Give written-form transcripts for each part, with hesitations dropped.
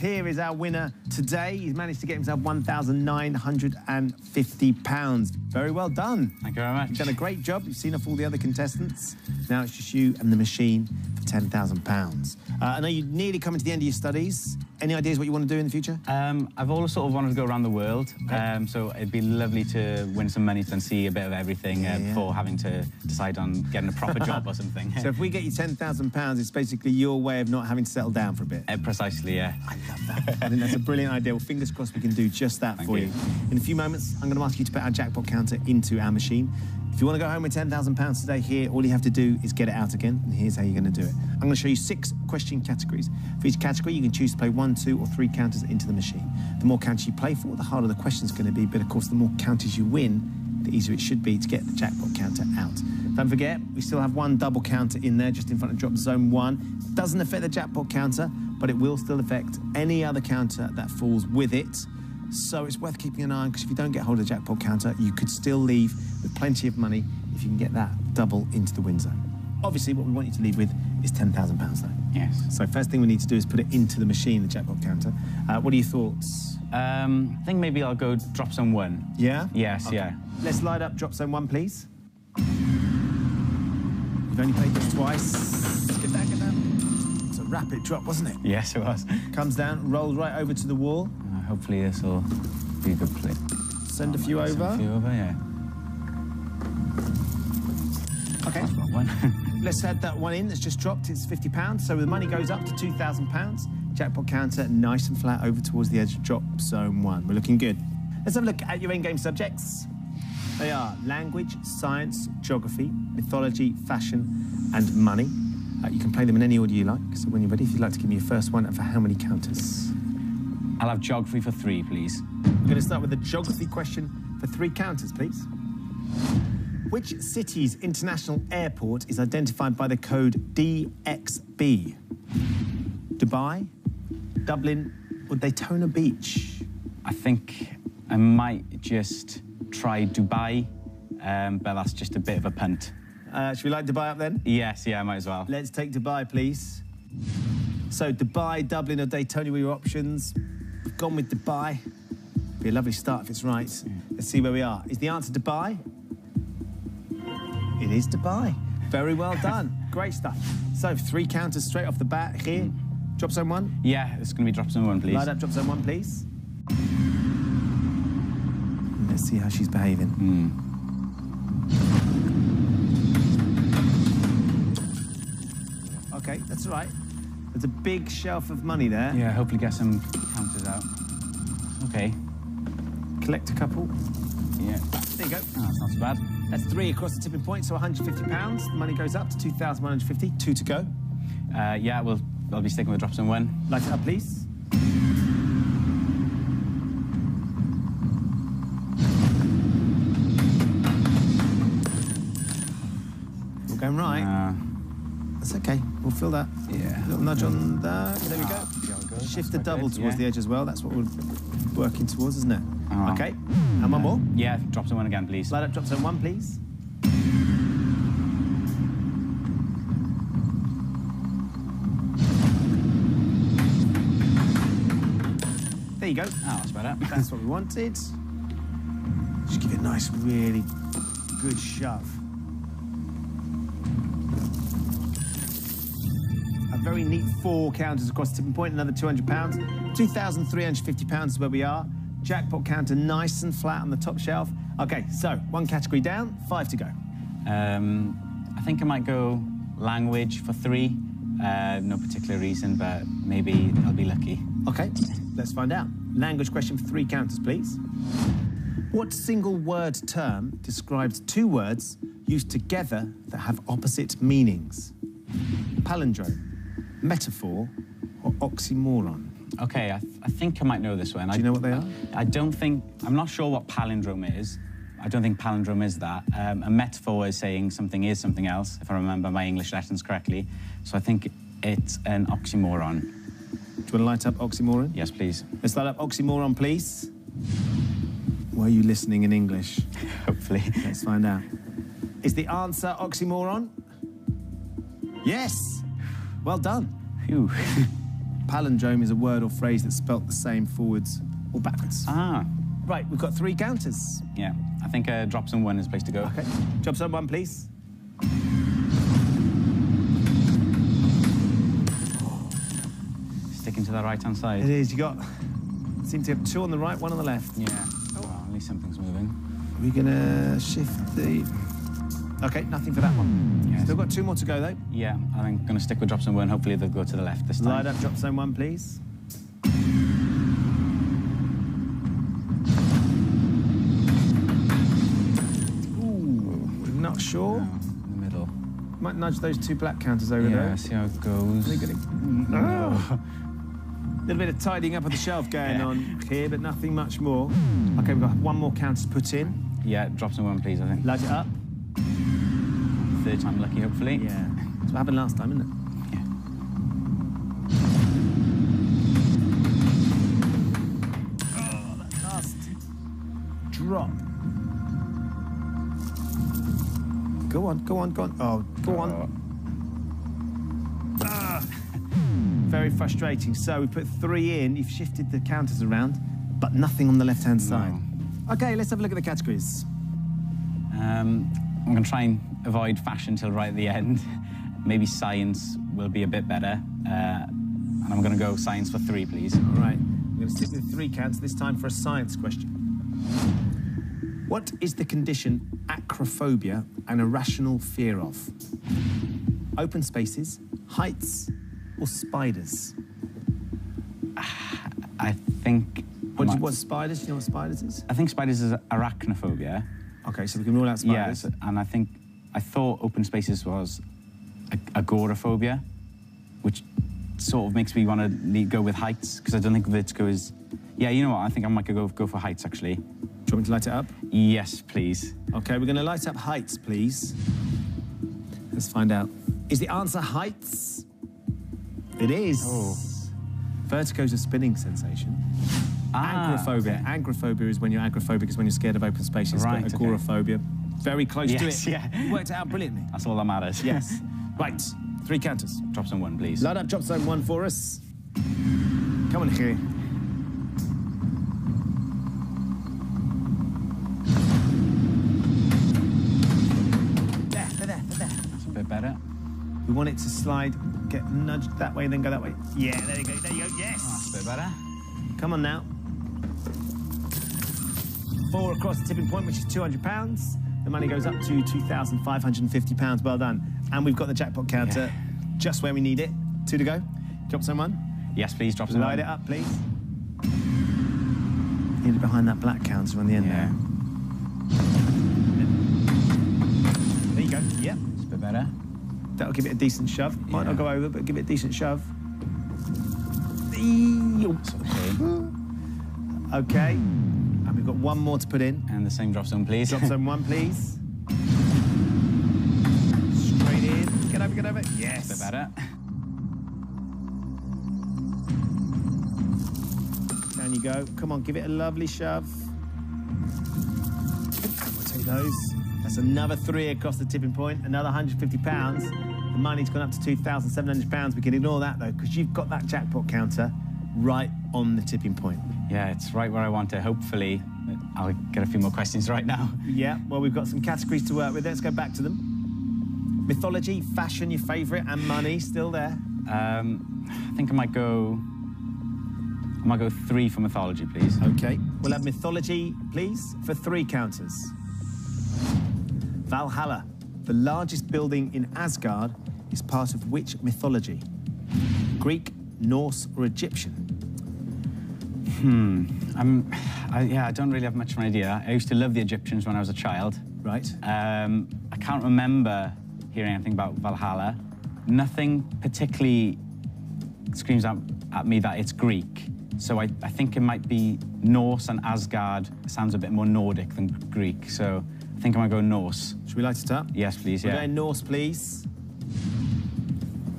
here is our winner today. He's managed to get himself £1,950. Very well done. Thank you very much. You've done a great job. You've seen off all the other contestants. Now it's just you and the machine for £10,000. I know you're nearly coming to the end of your studies. Any ideas what you want to do in the future? I've always sort of wanted to go around the world, Okay. so it'd be lovely to win some money and see a bit of everything before having to decide on getting a proper job or something. So if we get you £10,000, it's basically your way of not having to settle down for a bit. Precisely, yeah. I love that. I think that's a brilliant idea. Well, fingers crossed we can do just that for you. In a few moments, I'm going to ask you to put our jackpot counter into our machine. If you want to go home with £10,000 today here, all you have to do is get it out again, and here's how you're going to do it. I'm going to show you 6 question categories. For each category, you can choose to play 1, 2, or 3 counters into the machine. The more counters you play for, the harder the question's going to be, but of course, the more counters you win, the easier it should be to get the jackpot counter out. Don't forget, we still have 1 double counter in there, just in front of drop zone 1. It doesn't affect the jackpot counter, but it will still affect any other counter that falls with it. So it's worth keeping an eye on, because if you don't get hold of the jackpot counter, you could still leave with plenty of money if you can get that double into the win zone. Obviously, what we want you to leave with is £10,000 though. Yes. So first thing we need to do is put it into the machine, the jackpot counter. What are your thoughts? I think maybe I'll go drop zone 1. Yeah? Yes, Okay. yeah. Let's light up drop zone 1, please. You've only played this twice. Get down, get down. It's a rapid drop, wasn't it? Yes, it was. Comes down, rolls right over to the wall. Hopefully this will be a good play. Send a few over. Send a few over, yeah. Okay. One. Let's add that one in that's just dropped. It's £50, so the money goes up to £2,000. Jackpot counter nice and flat over towards the edge of drop zone 1. We're looking good. Let's have a look at your in-game subjects. They are language, science, geography, mythology, fashion, and money. You can play them in any order you like. So when you're ready, if you'd like to give me your first one, and for how many counters? I'll have geography for 3, please. We're going to start with a geography question for 3 counters, please. Which city's international airport is identified by the code DXB? Dubai, Dublin, or Daytona Beach? I think I might just try Dubai, but that's just a bit of a punt. Should we light Dubai up then? Yes, yeah, I might as well. Let's take Dubai, please. So Dubai, Dublin, or Daytona were your options. We've gone with Dubai. Be a lovely start if it's right. Let's see where we are. Is the answer Dubai? It is Dubai. Very well done. Great stuff. So 3 counters straight off the bat here. Drop zone 1? Yeah, it's going to be drop zone 1, please. Light up drop zone 1, please. Let's see how she's behaving. Okay, that's all right. There's a big shelf of money there. Yeah, hopefully get some counters out. Okay. Collect a couple. Yeah. There you go. Oh, that's not so bad. That's 3 across the tipping point, so £150. The money goes up to £2,150. 2 to go. Yeah, I'll be sticking with drop zone 1. Light it up, please. All going right. That's okay. We'll fill that. Yeah. Little nudge on that. There we go. Shift the double towards the edge as well. That's what we're working towards, isn't it? Okay. And one more. Yeah, drop zone 1 again, please. Light up drop zone 1, please. There you go. Oh, that's better. That's what we wanted. Just give it a nice, really good shove. A very neat 4 counters across the tipping point, another £200. £2,350 is where we are. Jackpot counter nice and flat on the top shelf. Okay, so 1 category down, 5 to go. I think I might go language for 3. No particular reason, but maybe I'll be lucky. Okay, let's find out. Language question for 3 counters, please. What single word term describes 2 words used together that have opposite meanings? Palindrome, metaphor, or oxymoron? Okay, I think I might know this one. Do you know what they are? I'm not sure what palindrome is. I don't think palindrome is that. A metaphor is saying something is something else, if I remember my English lessons correctly. So I think it's an oxymoron. Do you want to light up oxymoron? Yes, please. Let's light up oxymoron, please. Were you listening in English? Hopefully. Let's find out. Is the answer oxymoron? Yes. Well done. Phew. palindrome is a word or phrase that's spelt the same forwards or backwards. Ah. Right, we've got 3 counters. Yeah, I think drop zone 1 is the place to go. Okay, drop zone 1, please. Sticking to the right-hand side. It is, you got, seem to have 2 on the right, 1 on the left. Yeah, well, at least something's moving. We're gonna shift the... Okay, nothing for that one. Yes. Still got 2 more to go, though. Yeah, I'm going to stick with drop zone 1. Hopefully they'll go to the left this time. Light up drop zone 1, please. Ooh, not sure. No, in the middle. Might nudge those 2 black counters over there. Yeah, see how it goes. They're gonna... A little bit of tidying up of the shelf going on here, but nothing much more. Okay, we've got 1 more counter to put in. Yeah, drop zone 1, please, I think. Light it up. 3rd time lucky, hopefully. Yeah. That's what happened last time, isn't it? Yeah. Oh, that last drop. Go on, go on, go on. Oh, go on. Ah. Very frustrating. So we put 3 in, you've shifted the counters around, but nothing on the left-hand side. Okay, let's have a look at the categories. I'm going to try and avoid fashion till right at the end. Maybe science will be a bit better. And I'm going to go science for 3, please. All right, I'm going to stick with 3 counts, this time for a science question. What is the condition acrophobia an irrational fear of? Open spaces, heights, or spiders? I think... What's spiders? Do you know what spiders is? I think spiders is arachnophobia. Okay, so we can rule out spiders. Yes, and I thought open spaces was agoraphobia, which sort of makes me want to go with heights, because I don't think vertigo is... Yeah, you know what? I think I might go for heights, actually. Do you want me to light it up? Yes, please. Okay, we're going to light up heights, please. Let's find out. Is the answer heights? It is. Oh. Vertigo's a spinning sensation. Agoraphobia. Okay. Agoraphobia is when you're agoraphobic, is when you're scared of open spaces. Right, But agoraphobia, very close to Yes, it. yeah. You worked it out brilliantly. That's all that matters. Yes. Right, 3 counters. Drop zone 1, please. Light up drop zone 1 for us. Come on, here. There. That's a bit better. We want it to slide, get nudged that way, then go that way. Yeah, there you go, yes! That's a bit better. Come on now. 4 across the tipping point, which is £200. The money goes up to £2,550. Well done. And we've got the jackpot counter just where we need it. 2 to go. Drop zone 1. Yes, please, drop zone 1. Light it up, please. Need it behind that black counter on the end there. There you go, yep. It's a bit better. That'll give it a decent shove. Might not go over, but give it a decent shove. It's okay. Okay. And we've got 1 more to put in. And the same drop zone, please. Drop zone 1, please. Straight in. Get over. Yes. It's a bit better. Down you go. Come on, give it a lovely shove. We'll take those. That's another 3 across the tipping point. Another £150. The money's gone up to £2,700. We can ignore that, though, because you've got that jackpot counter right on the tipping point. Yeah, it's right where I want it. Hopefully, I'll get a few more questions right now. Yeah, well, we've got some categories to work with. Let's go back to them. Mythology, fashion, your favourite, and money, still there? I think I might go 3 for mythology, please. OK. We'll have mythology, please, for 3 counters. Valhalla, the largest building in Asgard, is part of which mythology? Greek, Norse, or Egyptian? I don't really have much of an idea. I used to love the Egyptians when I was a child. Right. I can't remember hearing anything about Valhalla. Nothing particularly screams out at me that it's Greek. So I think it might be Norse, and Asgard sounds a bit more Nordic than Greek. So I think I might go Norse. Should we light it up? Yes, please, We're yeah. going Norse, please.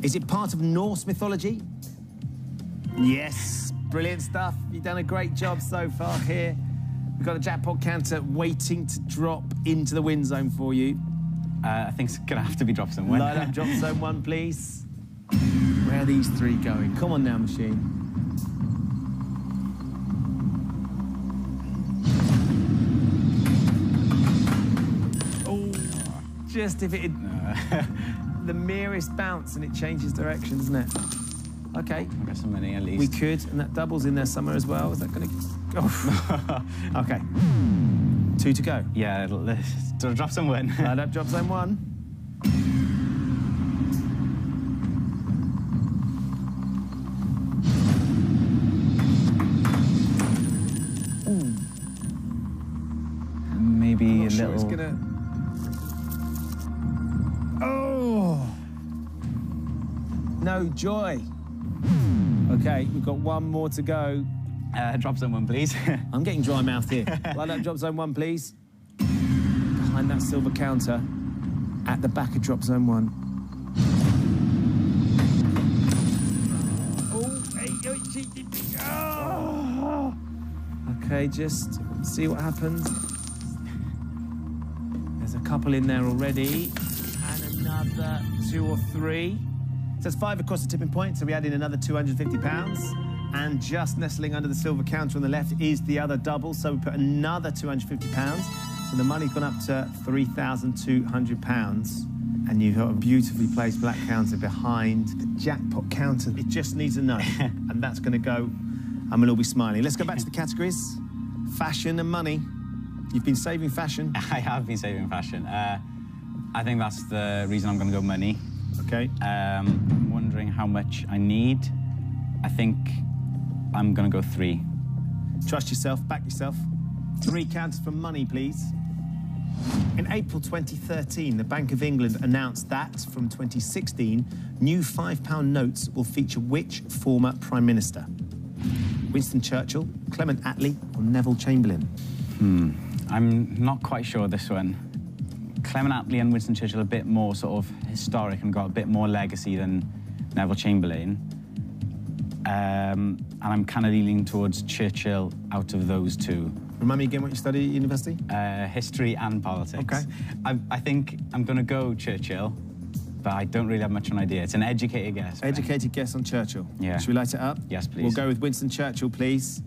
Is it part of Norse mythology? Yes, brilliant stuff. You've done a great job so far here. We've got a jackpot counter waiting to drop into the win zone for you. I think it's going to have to be drop zone 1. Light up drop zone 1, please. Where are these three going? Come on now, machine. Oh, just if it had the merest bounce and it changes direction, doesn't it? Okay. I've got some money at least. We could, and that double's in there somewhere as well. Is that going to... Oh. Okay. 2 to go. Yeah, it'll drop some win. Light up, drop zone 1. Ooh. Maybe a Sure little... it's gonna... Oh! No joy. Okay, we've got one more to go. Drop zone 1, please. I'm getting dry mouthed here. Light up, drop zone 1, please. Behind that silver counter, at the back of drop zone 1. Oh. Okay, just see what happens. There's a couple in there already, and another 2 or 3. So that's 5 across the tipping point, so we add in another £250. And just nestling under the silver counter on the left is the other double, so we put another £250. So the money's gone up to £3,200. And you've got a beautifully placed black counter behind the jackpot counter. It just needs a no, and that's going to go. And we'll all be smiling. Let's go back to the categories. Fashion and money. You've been saving fashion. I have been saving fashion. I think that's the reason I'm going to go money. Okay. I'm wondering how much I need. I think I'm going to go 3. Trust yourself, back yourself. 3 counters for money, please. In April 2013, the Bank of England announced that from 2016, new £5 notes will feature which former Prime Minister? Winston Churchill, Clement Attlee, or Neville Chamberlain? I'm not quite sure this one. Clement Attlee and Winston Churchill are a bit more sort of historic and got a bit more legacy than Neville Chamberlain. And I'm kind of leaning towards Churchill out of those 2. Remind me again what you studied at university? History and politics. Okay. I think I'm going to go Churchill, but I don't really have much of an idea. It's an educated guess. Educated guess on Churchill. Yeah. Should we light it up? Yes, please. We'll go with Winston Churchill, please.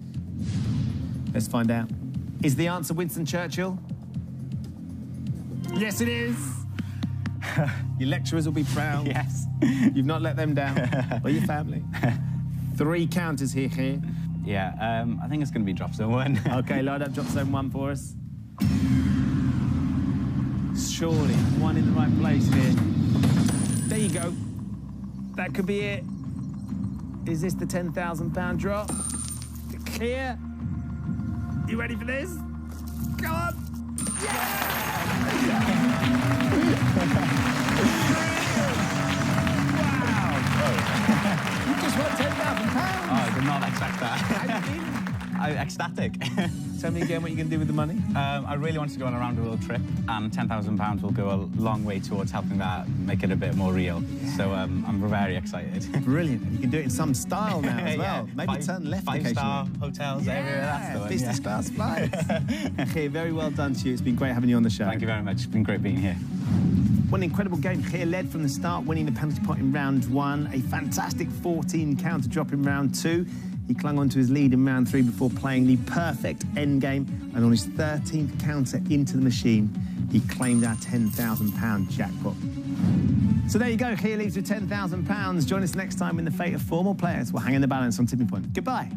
Let's find out. Is the answer Winston Churchill? Yes, it is. Your lecturers will be proud. Yes. You've not let them down. Or your family. 3 counters here. Yeah, I think it's going to be drop zone 1. Okay, light up drop zone 1 for us. Surely, 1 in the right place here. There you go. That could be it. Is this the £10,000 drop? Clear. You ready for this? Come on. Yeah! You just won £10,000. Oh, I did not expect that. How do you feel? I'm ecstatic. Tell me again what you're going to do with the money. I really want to go on a round-the-world trip, and £10,000 will go a long way towards helping that make it a bit more real. Yeah. So I'm very excited. Brilliant. You can do it in some style now as well. Yeah. Maybe turn left occasionally. 5-star hotels, everywhere. That's the one. Business class flights. Okay, very well done to you. It's been great having you on the show. Thank you very much. It's been great being here. What an incredible game. Llyr led from the start, winning the penalty pot in round 1. A fantastic 14 counter drop in round 2. He clung on to his lead in round 3 before playing the perfect end game. And on his 13th counter into the machine, he claimed our £10,000 jackpot. So there you go. Llyr leaves with £10,000. Join us next time when the fate of 4 more players will hang in the balance on Tipping Point. Goodbye.